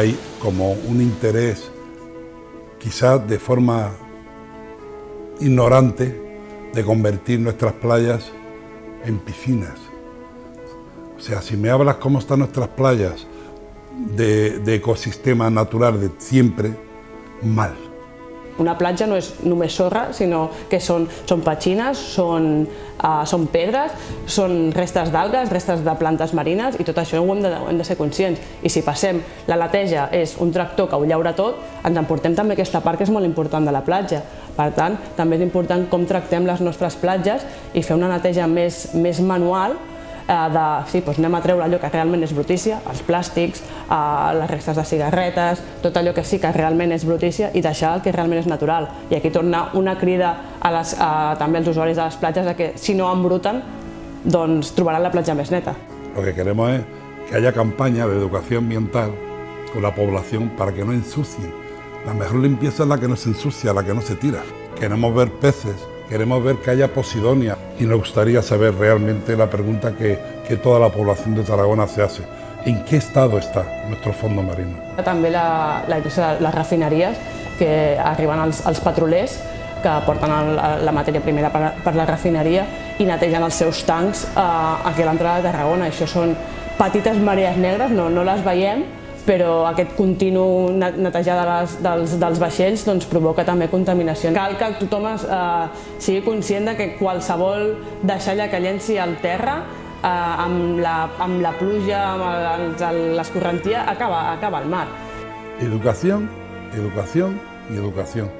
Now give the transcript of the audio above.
Hay como un interés, quizás de forma ignorante, de convertir nuestras playas en piscinas. O sea, si me hablas cómo están nuestras playas de ecosistema natural de siempre, mal. Una platja no és només sorra, sinó que són petxines, són pedres, són restes d'algues, restes de plantes marines, i tot això ho hem de ser conscients. I si passem, la neteja és un tractor que ho llaura tot, ens emportem també aquesta part que és molt important de la platja. Per tant, també és important com tractem les nostres platges i fer una neteja més manual, anem a treure allò que realment és brutícia, els plàstics, les restes de cigarretes, tot allò que sí que realment és brutícia i deixar el que realment és natural. I aquí torna una crida també als usuaris de les platges que si no embruten, doncs trobaran la platja més neta. Lo que queremos es que haya campaña de educación ambiental con la población para que no ensucien. La mejor limpieza es la que no se ensucia, la que no se tira. Queremos ver peces, queremos ver que haya posidonia y nos gustaría saber realmente la pregunta que toda la población de Tarragona se hace. ¿En qué estado está nuestro fondo marino? També les refineries que arriben als petrolers que porten la matèria primera per la refineria i netegen els seus tancs aquí a l'entrada de Tarragona. Això són petites marees negres, no les veiem, però aquest continu netejar dels vaixells provoca també contaminació. Cal que tothom sigui conscient que qualsevol deixalla que llenci al terra amb la pluja, amb l'escorrentia, acaba al mar. Educación, educación y educación.